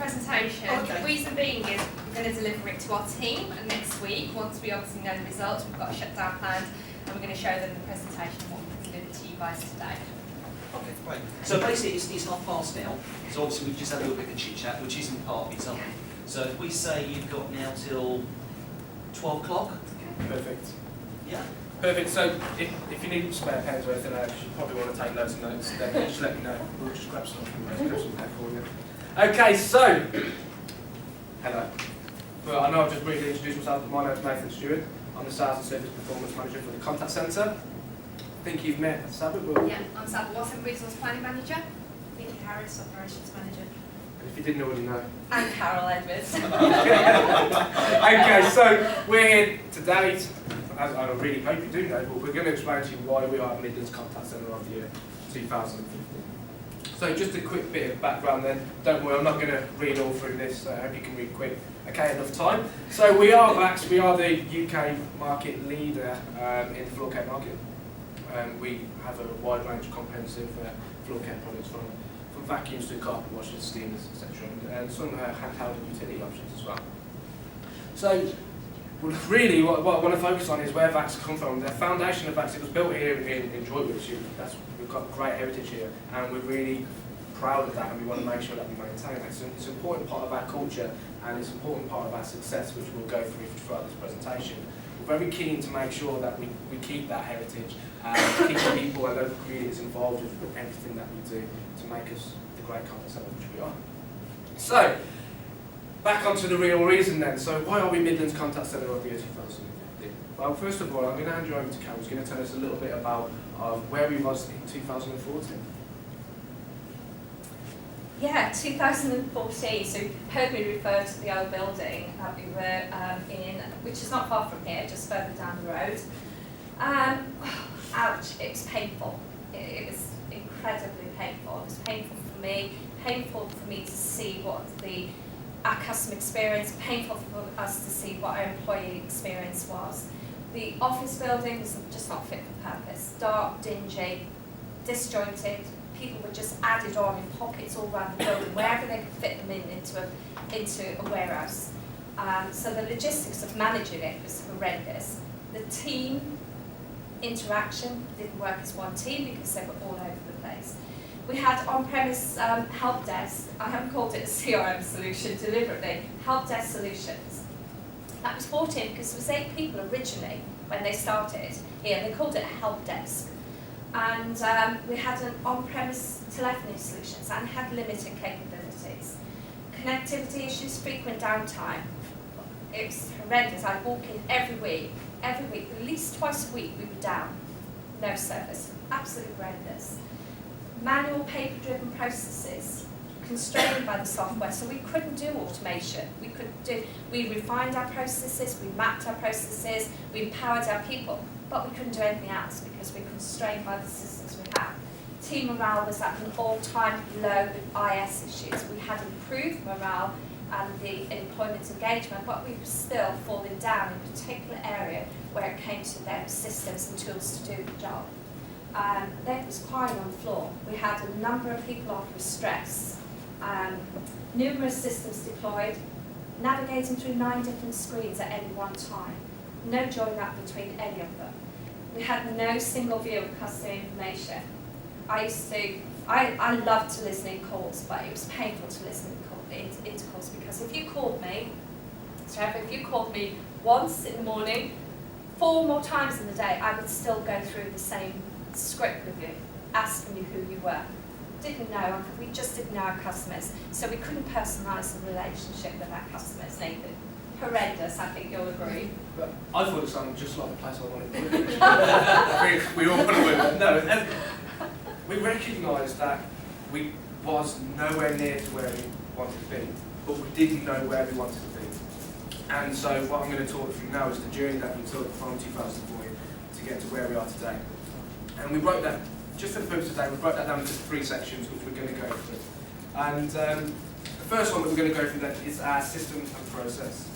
presentation. Okay. The reason being is we're going to deliver it to our team, and next week, once we obviously know the results, we've got a shutdown planned, and we're going to show them the presentation, what we delivered to you guys today. Okay, great. So basically, it's 1:30 now. So obviously, we've just had a little bit of chit chat, which isn't part of the exam. So if we say you've got now till 12 o'clock. Perfect. Yeah. Perfect. So if you need spare pens or anything like that, you probably want to take loads of notes, then just let me know. We'll just grab some from those, grab some pen for you. Okay, so hello. Well, I know I've just briefly introduced myself, but my name's Nathan Stewart. I'm the Sales and Service Performance Manager for the Contact Centre. I think you've met Sabbath. Yeah, I'm Sabbath Watson, Resource Planning Manager. Vicky Harris, Operations Manager. And if you didn't already know. And Carol Edwards. Okay, so we're here today, as I really hope you do know, but we're going to explain to you why we are Midlands Contact Centre of the year 2015. So just a quick bit of background then. Don't worry, I'm not going to read all through this, I hope you can read quick. Okay, enough time. So we are VAX, we are the UK market leader in the floor care market. We have a wide range of comprehensive floor care products from vacuums to carpet washers, steamers, etc. And some handheld and utility options as well. So really what I want to focus on is where VAX come from. The foundation of VAX, it was built here in Droitwich. We've got great heritage here, and we're really proud of that, and we want to make sure that we maintain that. So it's an important part of our culture, and it's an important part of our success, which we'll go through throughout this presentation. We're very keen to make sure that we keep that heritage and keep people and local communities involved with everything that we do to make us the great contact centre which we are. So, back onto the real reason then. So why are we Midlands Contact Centre of the year 2015? Well, first of all, I'm going to hand you over to Carol, who's going to tell us a little bit about where we was in 2014. Yeah, 2014, so you've heard me refer to the old building that we were in, which is not far from here, just further down the road. Ouch, it was painful. It was incredibly painful. It was painful for me to see what our customer experience, painful for us to see what our employee experience was. The office building was just not fit for purpose. Dark, dingy, disjointed. People were just added on in pockets all around the building, wherever they could fit them into a warehouse. So the logistics of managing it was horrendous. The team interaction didn't work as one team because they were all over the place. We had on-premise help desk. I haven't called it a CRM solution deliberately. Help desk solutions. That was brought in because there was 8 people originally when they started here. They called it a help desk. And we had an on-premise telephony solutions and had limited capabilities. Connectivity issues, frequent downtime. It was horrendous. I'd walk in every week, at least twice a week we were down. No service, absolutely horrendous. Manual paper-driven processes, constrained by the software, so we couldn't do automation. We refined our processes, we mapped our processes, we empowered our people, but we couldn't do anything else because we were constrained by the systems we had. Team morale was at an all-time low with IS issues. We had improved morale and the employment engagement, but we were still falling down in a particular area where it came to their systems and tools to do the job. There was crying on the floor. We had a number of people under stress, numerous systems deployed, navigating through 9 different screens at any one time. No join up between any of them. We had no single view of customer information. I loved to listen in calls, but it was painful to listen into calls because if you called me once in the morning, 4 more times in the day, I would still go through the same script with you, asking you who you were. We just didn't know our customers, so we couldn't personalise the relationship with our customers, Nathan. Horrendous, I think you'll agree. But I thought it sounded just like the place I wanted to work. we all want to work. No, we recognised that we was nowhere near to where we wanted to be, but we didn't know where we wanted to be. And so what I'm going to talk through now is the journey that we took from 2004 to get to where we are today. And we broke that, just for the purpose of today, we broke that down into 3 sections which we're going to go through. And the first one that we're going to go through then is our systems and process.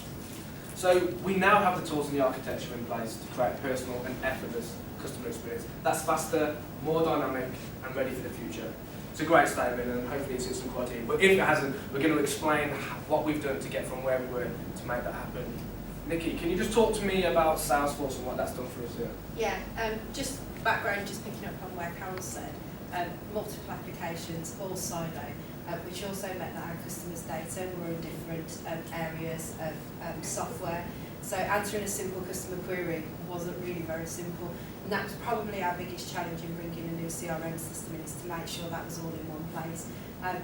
So we now have the tools and the architecture in place to create personal and effortless customer experience. That's faster, more dynamic and ready for the future. It's a great statement, and hopefully it's hit some criteria. But if it hasn't, we're going to explain what we've done to get from where we were to make that happen. Nikki, can you just talk to me about Salesforce and what that's done for us here? Yeah, just background, just picking up on where Carol said, multiple applications, all silo, which also meant that our customers' data were in different areas of software. So answering a simple customer query wasn't really very simple. And that was probably our biggest challenge in bringing a new CRM system in, is to make sure that was all in one place.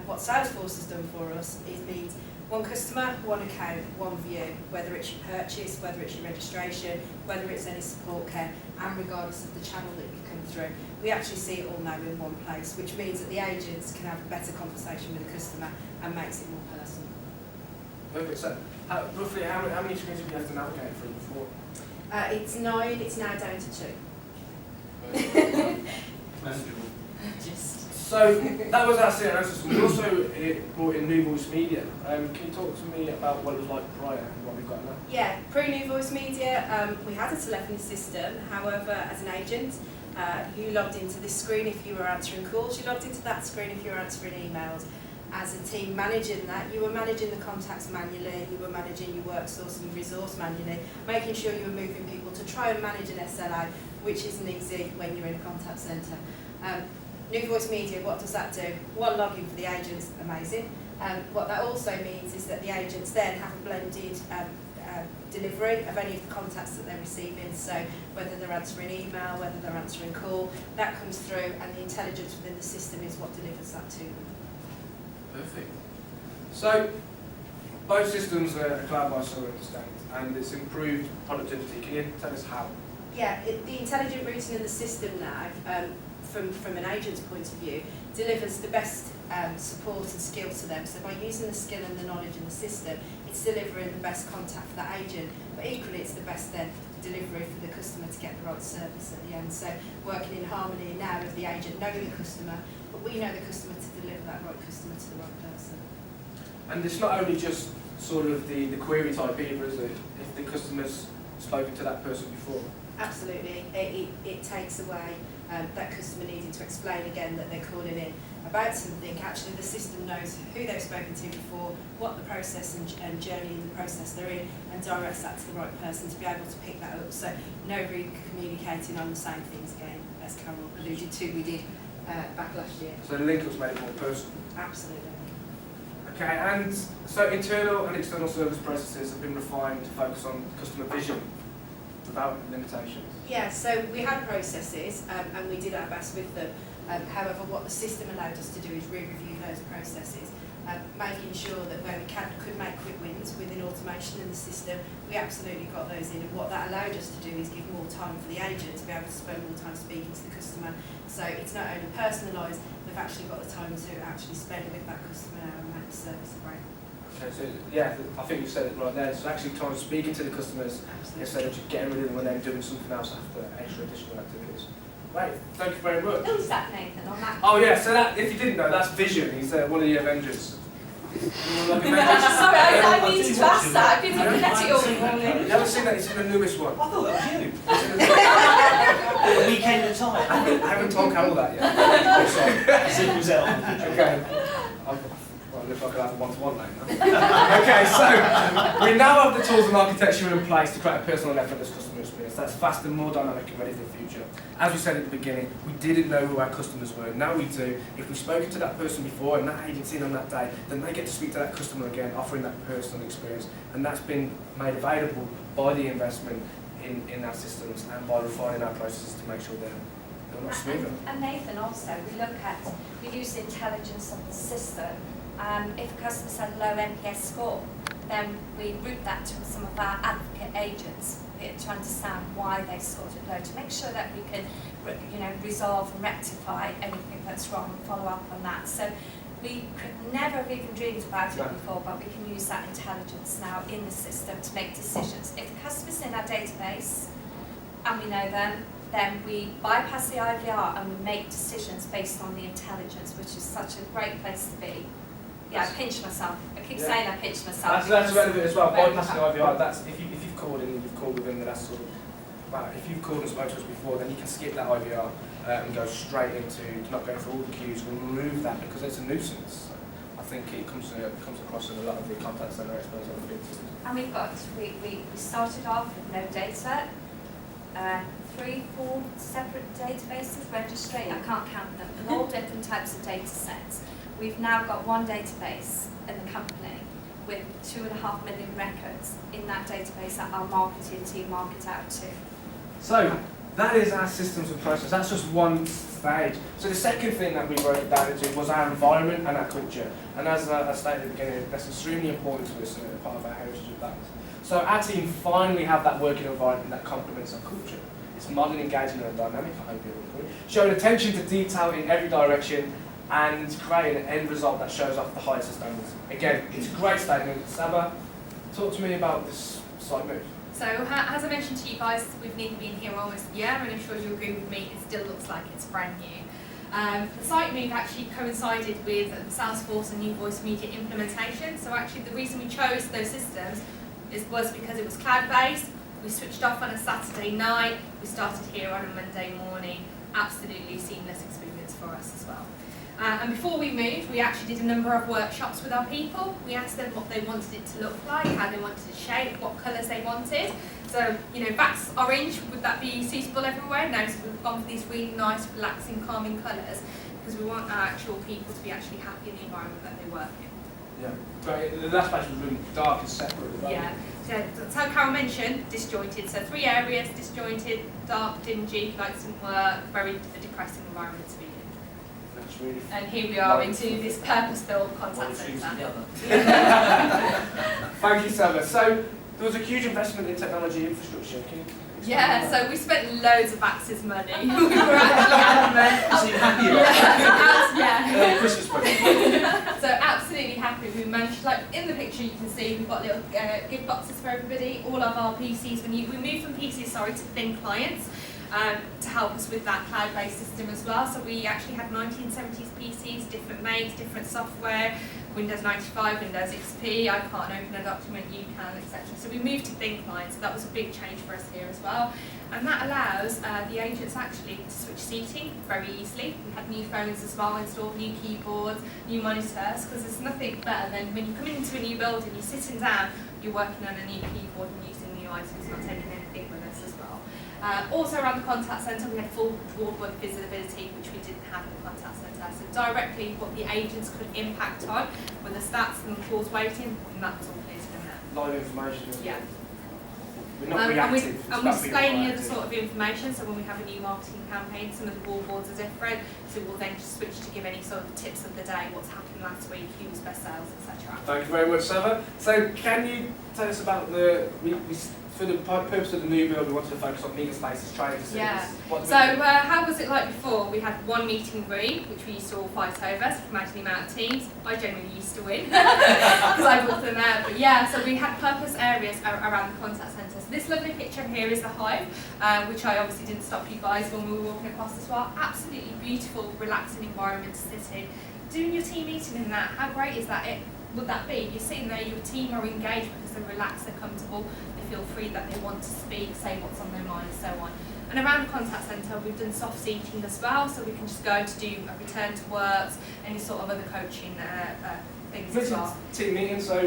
What Salesforce has done for us is means one customer, one account, one view, whether it's your purchase, whether it's your registration, whether it's any support care, and regardless of the channel that you come through. We actually see it all now in one place, which means that the agents can have a better conversation with the customer and makes it more personal. Perfect. So, roughly, how many screens have you have to navigate through before? It's 9, it's now down to 2. Manageable. So that was our CRM system. We also brought in New Voice Media. Can you talk to me about what it was like prior and what we've got now? Yeah, pre-New Voice Media, we had a telephony system. However, as an agent, you logged into this screen if you were answering calls, you logged into that screen if you were answering emails. As a team managing that, you were managing the contacts manually, you were managing your work source and resource manually, making sure you were moving people to try and manage an SLA, which isn't easy when you're in a contact centre. New Voice Media, what does that do? One login for the agents, amazing. What that also means is that the agents then have a blended delivery of any of the contacts that they're receiving. So whether they're answering email, whether they're answering call, that comes through, and the intelligence within the system is what delivers that to them. Perfect. So both systems are cloud-based, so I understand, and it's improved productivity. Can you tell us how? Yeah, the intelligent routing in the system now, from an agent's point of view, delivers the best support and skill to them. So by using the skill and the knowledge in the system, it's delivering the best contact for that agent, but equally it's the best then delivery for the customer to get the right service at the end. So working in harmony now with the agent knowing the customer, but we know the customer to deliver that right customer to the right person. And it's not only just sort of the query type either, is it? If the customer's spoken to that person before. Absolutely, it takes away that customer needing to explain again that they're calling in about something. Actually, the system knows who they've spoken to before, what the process and journey in the process they're in, and directs that to the right person to be able to pick that up. So nobody communicating on the same things again, as Carol alluded to, we did back last year. So the link-up's made it more personal. Absolutely. Okay, and so internal and external service processes have been refined to focus on customer vision without limitations. Yeah, so we had processes and we did our best with them. However, what the system allowed us to do is re-review those processes, making sure that where we could make quick wins within automation in the system, we absolutely got those in. And what that allowed us to do is give more time for the agent to be able to spend more time speaking to the customer. So it's not only personalised, they've actually got the time to actually spend with that customer now and make the service great. Okay, so yeah, I think you said it right there. It's actually time speaking to the customers instead of just getting rid of them when they're doing something else after extra additional activities. Right, thank you very much. Who's that, Nathan, on that? Oh yeah, so that, if you didn't know, that's Vision. He's one of the Avengers. Sorry, I need to ask that. I've been looking at it all morning. You haven't seen that? It's in the newest one. I thought that was you. Weekend at time. I haven't told Carol that yet. Simple's out. Okay. Well, looks like I'll have a one-to-one later. Okay, so we now have the tools and architecture in place to create a personal and effortless customer experience that's faster, more dynamic and ready for the future. As we said at the beginning, we didn't know who our customers were. Now we do. If we've spoken to that person before and that agent's in on that day, then they get to speak to that customer again, offering that personal experience. And that's been made available by the investment in our systems and by refining our processes to make sure they're much smoother. And Nathan, also, we use the intelligence of the system. If a customer's had a low NPS score, then we route that to some of our advocate agents to understand why they scored it low, to make sure that we can resolve and rectify anything that's wrong and follow up on that. So we could never have even dreamed about it before, but we can use that intelligence now in the system to make decisions. If the customer's in our database and we know them, then we bypass the IVR and we make decisions based on the intelligence, which is such a great place to be. Yeah, I pinch myself. I keep saying I pinch myself. That's relevant as well. Bypassing IVR, that's if you've called in and you've called within the last sort of about, if you've called and spoken to us before, then you can skip that IVR and go straight into not going through all the queues. We'll remove that because it's a nuisance. So I think it comes across in a lot of the contact centre experts I've been to. And we started off with no data, 3-4 separate databases, registry, I can't count them, and all different types of data sets. We've now got one database in the company with 2.5 million records in that database that our marketing team market out to. So that is our systems and process. That's just one stage. So the second thing that we broke it down into was our environment and our culture. And as I stated at the beginning, that's extremely important to us and part of our heritage of balance. So our team finally have that working environment that complements our culture. It's modern, engaging and dynamic, I hope you'll agree. Showing attention to detail in every direction and creating an end result that shows off the highest of standards. Again, it's a great statement. Saba, talk to me about this site move. So as I mentioned to you guys, we've nearly been here almost a year, and I'm sure you agree with me, it still looks like it's brand new. The site move actually coincided with Salesforce and New Voice Media implementation. So actually the reason we chose those systems was because it was cloud-based. We switched off on a Saturday night. We started here on a Monday morning. Absolutely seamless experience for us as well. And before we moved, we actually did a number of workshops with our people. We asked them what they wanted it to look like, how they wanted it shaped, what colours they wanted. So, VAX orange, would that be suitable everywhere? No, so we've gone for these really nice, relaxing, calming colours because we want our actual people to be actually happy in the environment that they work in. Yeah, great. The last place was really dark and separate as well. Yeah, so that's how Carol mentioned, disjointed. So 3 areas, disjointed, dark, dingy, lights didn't work, very depressing environment to be in. That's really And here we are into this purpose-built contact centre. Thank you, Saba. So there was a huge investment in technology infrastructure. Can you explain Yeah, that? so we spent loads of Axe's money. We were actually adamant. So you're happy about Yeah. Christmas present. So absolutely happy. We managed, like in the picture you can see, we've got little gift boxes for everybody. All of our PCs, we moved from PCs, to thin clients. To help us with that cloud-based system as well. So we actually had 1970s PCs, different makes, different software, Windows 95, Windows XP, I can't open a document, you can, etc. So we moved to thin clients, so that was a big change for us here as well. And that allows the agents actually to switch seating very easily. We had new phones as well installed, new keyboards, new monitors, because there's nothing better than when you come into a new building, you're sitting down, you're working on a new keyboard and using new items, not taking anything with us as well. Also around the contact centre we had full ward visibility, which we didn't have in the contact centre. So directly what the agents could impact on were the stats and the calls waiting, and that was all clear to them there. Live information. Isn't Yeah. it? We're not reactive. And we display any other sort of information, so when we have a new marketing campaign, some of the wallboards are different, so we'll then just switch to give any sort of tips of the day, what's happened last week, who's best sales, etc. Thank you very much, Saba. So can you tell us about for the purpose of the new build, we wanted to focus on meeting spaces, training facilities. Yeah. What do So we do? how was it like before? We had one meeting room, which we used to all fight over, so imagine the amount of teams. I generally used to win, because I walked them out. But yeah, so we had purpose areas around the contact centre. So this lovely picture here is the Hive, which I obviously didn't stop you guys when we were walking across as well. Absolutely beautiful, relaxing environment to sit in. Doing your team meeting in that, how great is that? Would that be? You're sitting there, your team are engaged because they're relaxed, they're comfortable, they feel free that they want to speak, say what's on their mind, so on. And around the contact centre, we've done soft seating as well, so we can just go to do a return to works, any sort of other coaching things as well. Team meeting, so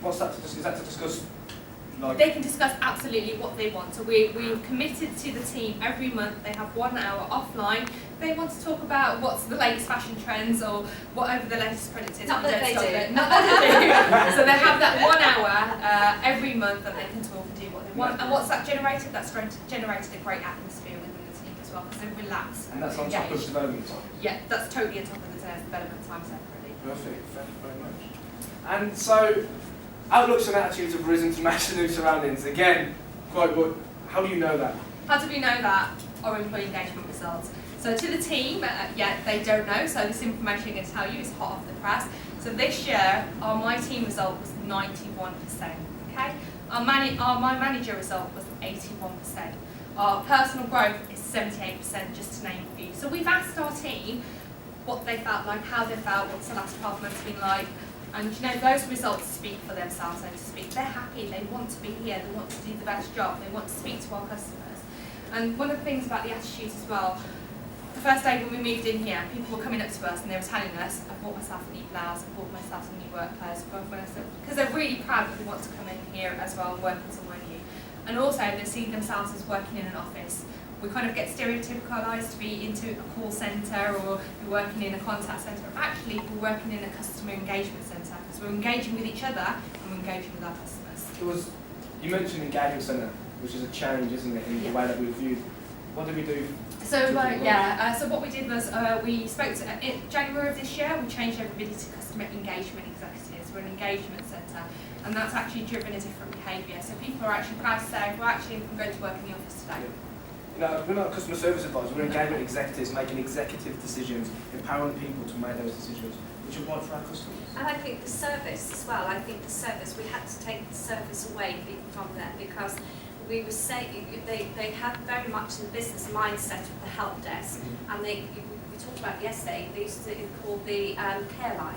what's that to discuss? Is that to discuss? They can discuss absolutely what they want. So we're committed to the team every month. They have 1 hour offline. They want to talk about what's the latest fashion trends or whatever the latest product is. Not that they do. Not that they do. So they have that 1 hour every month that they can talk and do what they want. And what's that generated? That's generated a great atmosphere within the team as well because they're relaxed. And that's on top of development time? Yeah, that's totally on top of the development time separately. Perfect, thank you very much. And so, outlooks and attitudes have risen to match the new surroundings. Again, how do you know that? How do we know that? Our employee engagement results. So to the team, they don't know, so this information I'm going to tell you is hot off the press. So this year, my team result was 91%, okay? My manager result was 81%. Our personal growth is 78%, just to name a few. So we've asked our team what they felt like, how they felt, what's the last 12 months been like, and those results speak for themselves, so to speak. They're happy, they want to be here, they want to do the best job, they want to speak to our customers. And one of the things about the attitudes as well, the first day when we moved in here, people were coming up to us and they were telling us, I bought myself a new blouse, I bought myself some new work clothes, because they're really proud that they want to come in here as well and work in somewhere new. And also they see themselves as working in an office. We kind of get stereotypicalised to be into a call centre or be working in a contact centre. Actually, we're working in a customer engagement centre because we're engaging with each other and we're engaging with our customers. You mentioned engagement centre, which is a change, isn't it, in the way that we view. What did we do? So so what we did was we spoke to in January of this year. We changed everybody to customer engagement executives. We're an engagement centre, and that's actually driven a different behaviour. So people are actually proud to say, "Well, actually, I'm going to work in the office today." No, we're not customer service advisors. We're engagement executives making executive decisions, empowering people to make those decisions, which are right for our customers. And I think the service as well, we had to take the service away from them because we were saying they had very much the business mindset of the help desk, and we talked about yesterday, they used to call the care line,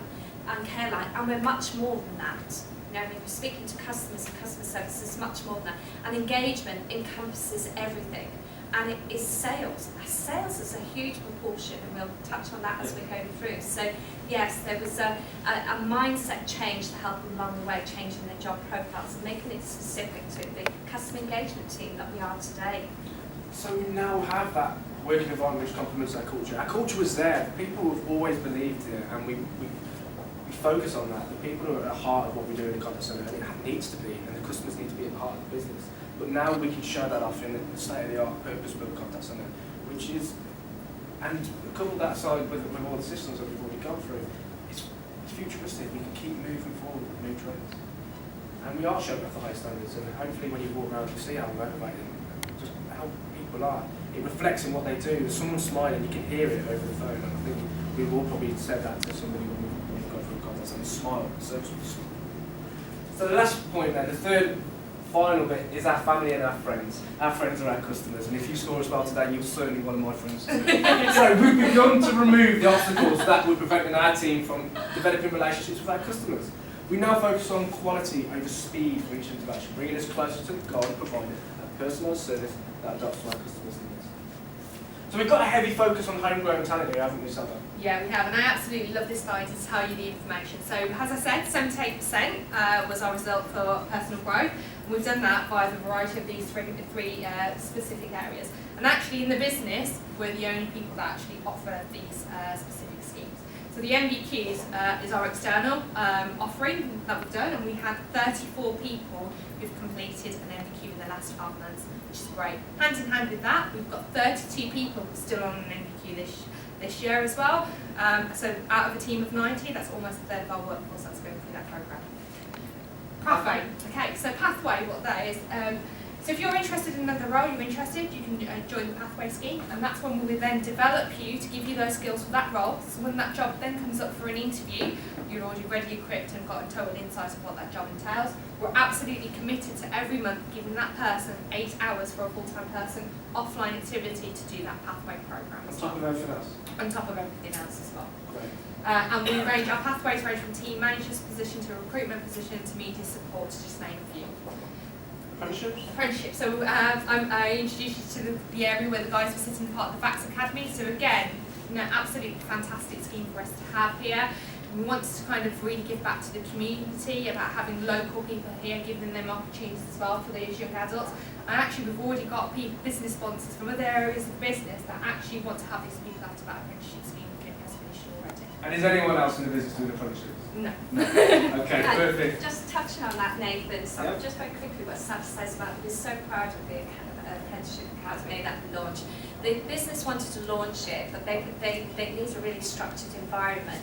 and we're much more than that. You know, when we're speaking to customers and customer service is much more than that. And engagement encompasses everything. And it is sales. Sales is a huge proportion, and we'll touch on that as we go through. So yes, there was a mindset change to help them along the way, changing their job profiles and making it specific to the customer engagement team that we are today. So we now have that working environment which complements our culture. Our culture was there. The people have always believed it, and we focus on that. The people are at the heart of what we do in the contact centre, and it needs to be, and the customers need to be at the heart of the business. But now we can show that off in the state-of-the-art purpose-built contact centre, which is, and couple that aside with all the systems that we've already gone through, it's futuristic. We can keep moving forward with new trends. And we are showing off the high standards, and hopefully when you walk around you see how motivated and just how people are. It reflects in what they do. If someone's smiling, you can hear it over the phone, and I think we've all probably said that to somebody when we've gone through a contact centre, smile, the service will smile. So the last point then, the third final bit is our family and our friends. Our friends are our customers, and if you score as well today, you're certainly one of my friends too. So we've begun to remove the obstacles that would prevent our team from developing relationships with our customers. We now focus on quality over speed for each interaction, bringing us closer to the goal of providing a personalised service that adapts to our customers' needs. So we've got a heavy focus on homegrown talent here, haven't we, Sandra? Yeah, we have, and I absolutely love this slide to tell you the information. So, as I said, 78% was our result for personal growth, and we've done that by the variety of these three specific areas. And actually, in the business, we're the only people that actually offer these specific schemes. So, the MBQs is our external offering that we've done, and we had 34 people who've completed an MBQ in the last 12 months, which is great. Hand in hand with that, we've got 32 people still on an MBQ this year as well. So out of a team of 90, that's almost a third of our workforce that's going through that programme. Pathway. Okay, so Pathway, what that is. So if you're interested in another role, you're interested, you can join the Pathway scheme, and that's when we will then develop you to give you those skills for that role. So when that job then comes up for an interview, you're already ready equipped and got a total insight of what that job entails. We're absolutely committed to every month giving that person 8 hours for a full-time person, offline activity to do that Pathway programme. On top of everything else? On top of everything else as well. Great. And we range, our pathways range from team manager's position to recruitment position to media support, to just name a few. Apprenticeship. So I introduced you to the area where the guys were sitting part of the VAX Academy. So again, absolutely fantastic scheme for us to have here. We want to kind of really give back to the community about having local people here, giving them opportunities as well for those young adults. And actually, we've already got business sponsors from other areas of the business that actually want to have these people after that apprenticeship scheme has finished already. And is anyone else in the business doing apprenticeships? No. Okay, perfect. Just touching on that, Nathan, so Yep. just very quickly what Sam says about we're so proud of the Apprenticeship Academy that we launched. The business wanted to launch it, but they need a really structured environment.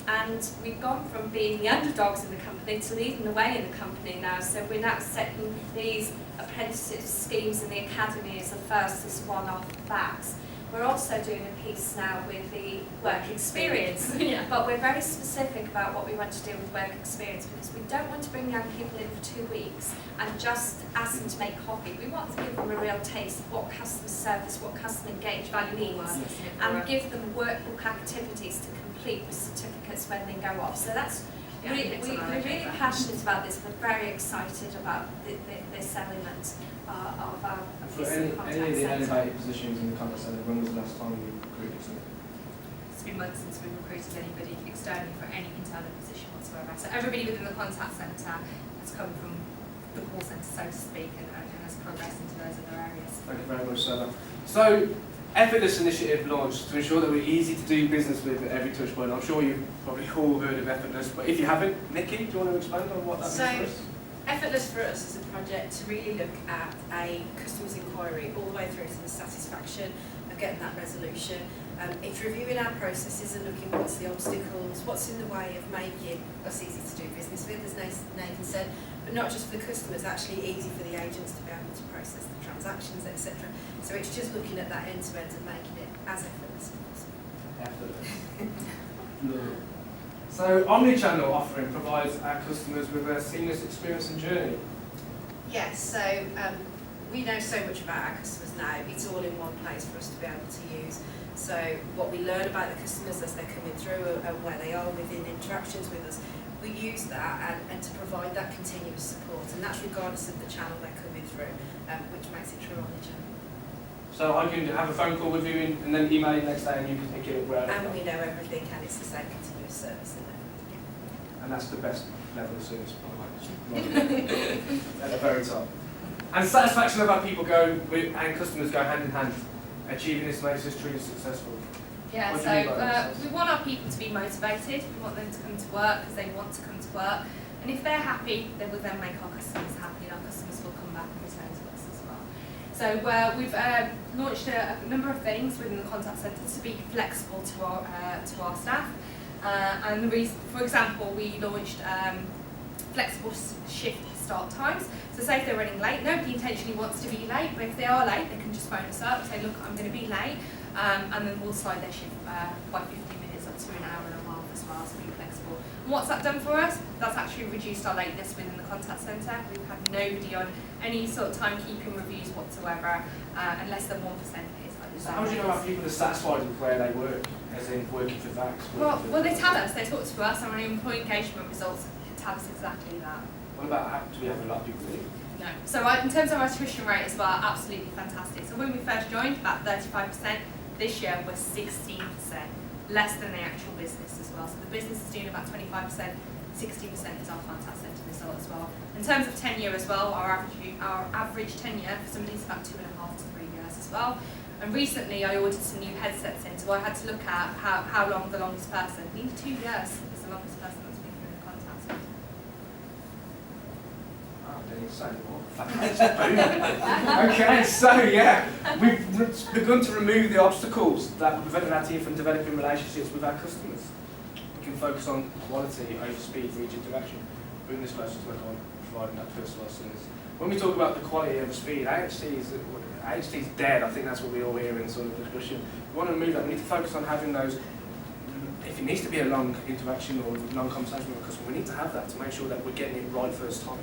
And we've gone from being the underdogs in the company to leading the way in the company now. So we're now setting these apprenticeship schemes in the academy as the first, as one-off facts. We're also doing a piece now with the work experience, but we're very specific about what we want to do with work experience because we don't want to bring young people in for 2 weeks and just ask them to make coffee. We want to give them a real taste of what customer service, what customer engaged value means, and give them workbook activities to complete with certificates when they go off. So that's We're really passionate about this. We're very excited about this element of our For business any of the contact centre. elevated positions in the contact centre, when was the last time you recruited someone? It's been months since we've recruited anybody externally for any internal position whatsoever. So everybody within the contact centre has come from the call centre, so to speak, and has progressed into those other areas. Thank you very much, Sarah. So, Effortless initiative launched to ensure that we're easy to do business with at every touch point. I'm sure you've probably all heard of Effortless, but if you haven't, Nikki, do you want to expand on what that means for us? Effortless for us is a project to really look at a customer's inquiry all the way through to the satisfaction of getting that resolution. It's reviewing our processes and looking what's the obstacles, what's in the way of making us easy to do business with, as Nathan said, but not just for the customers, actually easy for the agents to be able to process the transactions, etc. So it's just looking at that end-to-end and making it as effortless as possible. Effortless. Lovely. So, omni-channel offering provides our customers with a seamless experience and journey. Yes, so we know so much about our customers now. It's all in one place for us to be able to use. So what we learn about the customers as they're coming through and where they are within interactions with us, we use that and to provide that continuous support, and that's regardless of the channel they're coming through, which makes it true omni-channel. So I can have a phone call with you and then email you the next day and you can pick it up wherever. And we know everything, and it's the same continuous service. And that's the best level of service, by the way. At the very top. And satisfaction of our people and customers go hand in hand. Achieving this makes us truly successful. Yeah, What do you mean by that? so we want our people to be motivated. We want them to come to work because they want to come to work. And if they're happy, they will then make our customers happy, and our customers will come back and return to us as well. So we've launched a number of things within the contact centre to be flexible to our staff. And the reason, for example, we launched flexible shift start times. So say if they're running late, nobody intentionally wants to be late, but if they are late, they can just phone us up and say, look, I'm going to be late, and then we'll slide their shift by 15 minutes up to an hour and a half as well, so be flexible. And what's that done for us? That's actually reduced our lateness within the contact centre. We've had nobody on any sort of timekeeping reviews whatsoever, and less than 1% is like So how do you know our people are satisfied with where they work, as in working for VAX? Well, they tell us, they talk to us, and our employee engagement results tell us exactly that. What about, do we have a lot of people leave? No. So in terms of our attrition rate as well, absolutely fantastic. So when we first joined, about 35%. This year we're 16%, less than the actual business as well. So the business is doing about 25%, 60% is our contact centre result as well. In terms of tenure as well, our average tenure for somebody is about 2.5 to 3 years as well. And recently I ordered some new headsets in, so I had to look at how long the longest person. I think 2 years is the longest person that's been through the contact centre. Okay, so yeah, we've begun to remove the obstacles that prevent our team from developing relationships with our customers. We can focus on quality over speed for each interaction, bring this closer to everyone, providing that personalised service. When we talk about the quality over speed, AHT is dead. I think that's what we all hear in sort of discussion. We want to remove that. We need to focus on having those. If it needs to be a long interaction or long conversation with a customer, we need to have that to make sure that we're getting it right first time.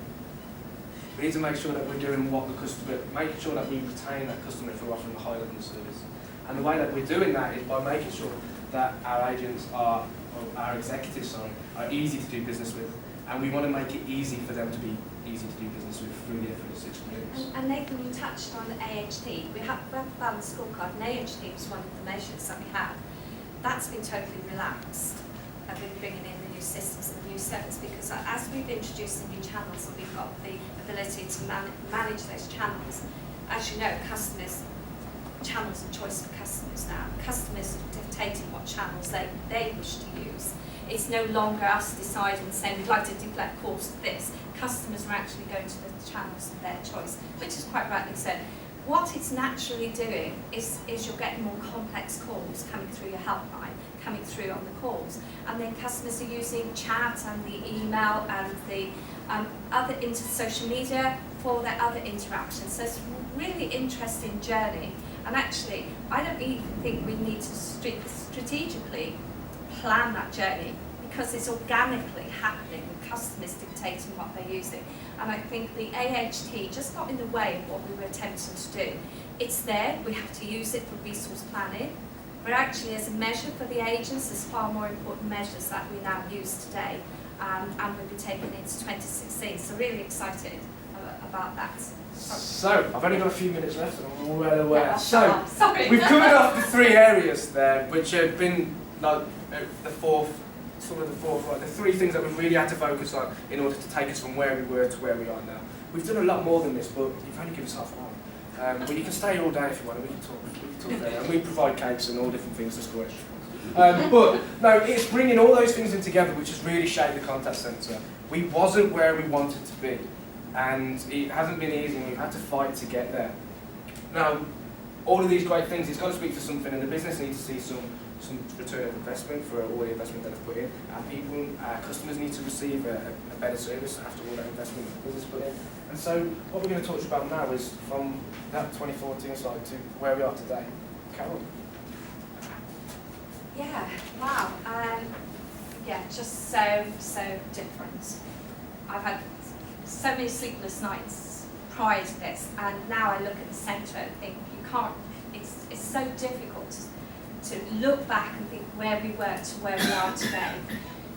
We need to make sure that we're doing what the customer, making sure that we retain that customer if we're offering a high level of service. And the way that we're doing that is by making sure that our agents are, or our executives, are easy to do business with, and we want to make it easy for them to be easy to do business with through the effortless experience. And Nathan, you touched on AHT. We have a balanced scorecard, and AHT was one of the measures that we had. That's been totally relaxed. And we're bringing in the new systems and the new service, because as we've introduced the new channels and we've got the ability to manage those channels, as you know, channels are choice for customers now. Customers are dictating what channels they wish to use. It's no longer us deciding and saying we'd like to deflect calls to this. Customers are actually going to the channels of their choice, which is quite rightly said. What it's naturally doing is you're getting more complex calls coming through your helpline, coming through on the calls, and then customers are using chat and the email and the other social media for their other interactions. So it's a really interesting journey, and actually I don't even think we need to strategically plan that journey, because it's organically happening with customers dictating what they're using. And I think the AHT just got in the way of what we were attempting to do. It's there, we have to use it for resource planning, but actually as a measure for the agents, there's far more important measures that we now use today. and we'll be taking it into 2016. So really excited about that. So, I've only got a few minutes left and I'm all well aware. Yeah, So, sorry. we've covered off the 3 areas there, which have been like the three things that we've really had to focus on in order to take us from where we were to where we are now. We've done a lot more than this, but you've only given us half an hour. But you can stay all day if you want, and we can talk there. And we provide cakes and all different things to score extra. But no, it's bringing all those things in together which has really shaped the contact centre. We wasn't where we wanted to be, and it hasn't been easy, and we've had to fight to get there. Now, all of these great things, it's got to speak for something, and the business needs to see some return of investment for all the investment that they've put in. Our people, our customers need to receive a better service after all that investment that the business put in. And so what we're going to talk about now is from that 2014 slide to where we are today. Carol? Yeah, wow. Yeah, just so different. I've had so many sleepless nights prior to this, and now I look at the centre and think you can't, it's so difficult to look back and think where we were to where we are today.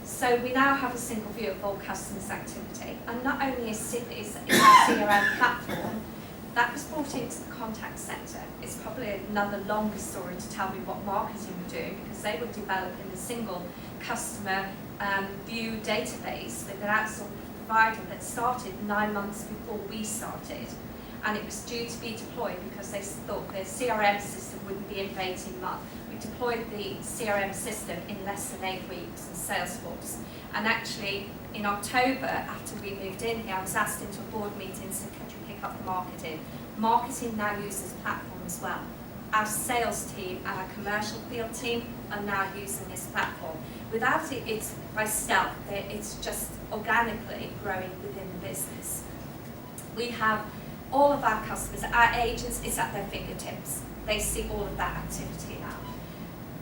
So we now have a single view of all customers' activity, and not only is our CRM platform, that was brought into the contact centre. It's probably another longer story to tell me what marketing were doing, because they were developing a single customer view database with an outsourced provider that started 9 months before we started. And it was due to be deployed because they thought their CRM system wouldn't be in 18 months. We deployed the CRM system in less than 8 weeks in Salesforce. And actually, in October, after we moved in here, I was asked into a board meeting and said, could you pick up the marketing? Marketing now uses the platform as well. Our sales team and our commercial field team are now using this platform. Without it, it's by stealth. It's just organically growing within the business. We have all of our customers, our agents, it's at their fingertips. They see all of that activity now.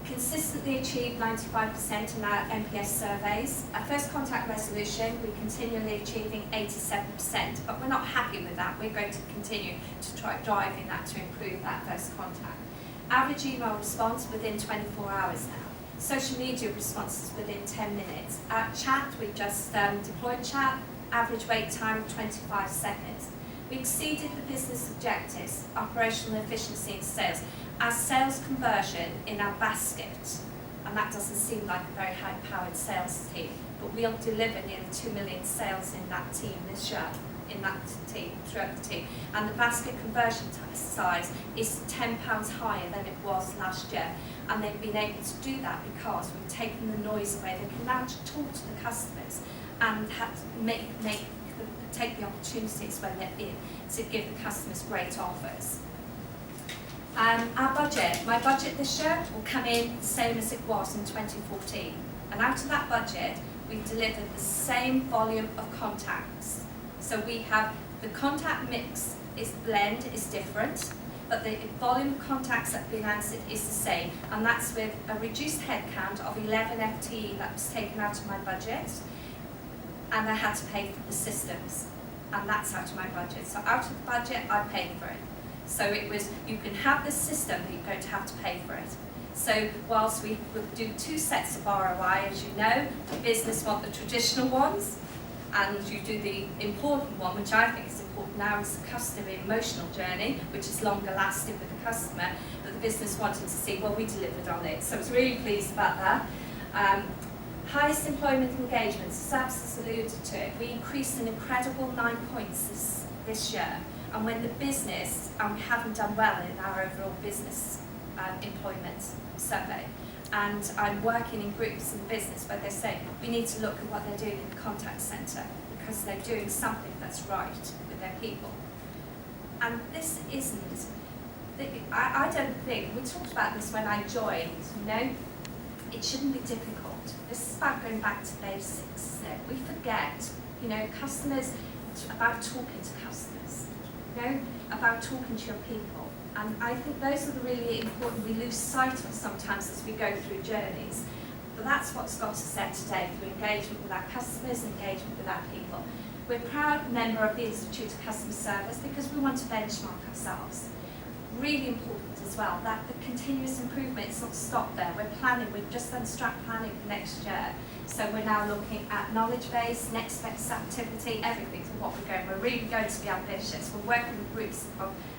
Consistently achieve 95% in our NPS surveys. Our first contact resolution, we're continually achieving 87%, but we're not happy with that. We're going to continue to try driving that to improve that first contact. Average email response within 24 hours now. Social media responses within 10 minutes. Our chat, we just deployed chat, average wait time 25 seconds. We exceeded the business objectives, operational efficiency and sales. Our sales conversion in our basket, and that doesn't seem like a very high-powered sales team, but we'll deliver nearly 2 million sales in that team this year, throughout the team. And the basket conversion size is £10 higher than it was last year. And they've been able to do that because we've taken the noise away. They can now talk to the customers and take the opportunities when they're in to give the customers great offers. Our budget, my budget this year will come in the same as it was in 2014. And out of that budget, we've delivered the same volume of contacts. So we have the contact mix blend is different, but the volume of contacts that have been answered is the same. And that's with a reduced headcount of 11 FTE that was taken out of my budget. And I had to pay for the systems, and that's out of my budget. So out of the budget, I paid for it. So it was, you can have this system, but you're going to have to pay for it. So whilst we would do 2 sets of ROI, as you know, the business want the traditional ones, and you do the important one, which I think is important now, is the customer emotional journey, which is longer lasting with the customer, but the business wanted to see, well, we delivered on it. So I was really pleased about that. Highest employment engagement, Sabs has alluded to it. We increased an incredible 9 points this year. And when the business, and we haven't done well in our overall business employment survey, and I'm working in groups in the business where they say, we need to look at what they're doing in the contact centre because they're doing something that's right with their people. And this isn't, I don't think, we talked about this when I joined, it shouldn't be difficult. This is about going back to basics. We forget, customers, it's about talking to customers, about talking to your people. And I think those are the really important, we lose sight of sometimes as we go through journeys. But that's what's got us there today, through engagement with our customers, engagement with our people. We're a proud member of the Institute of Customer Service because we want to benchmark ourselves. really important as well, that the continuous improvement is not stopped there. We're planning, we've just done strat planning for next year. So we're now looking at knowledge base, next best activity, everything from what we're going. We're really going to be ambitious. We're working with groups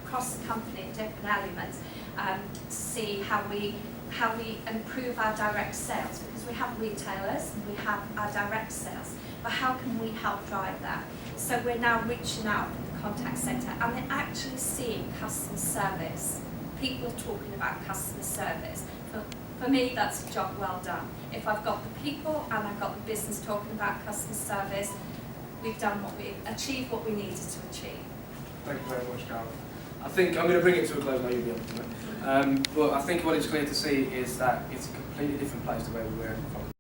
across the company in different elements to see how we improve our direct sales, because we have retailers and we have our direct sales, but how can we help drive that? So we're now reaching out with the contact centre and we're actually seeing customer service. People are talking about customer service. For me, that's a job well done. If I've got the people and I've got the business talking about customer service, we've achieved what we needed to achieve. Thank you very much, Carol. I think I'm going to bring it to a close now, you'll be able to. But I think what it's clear to see is that it's a completely different place to where we were from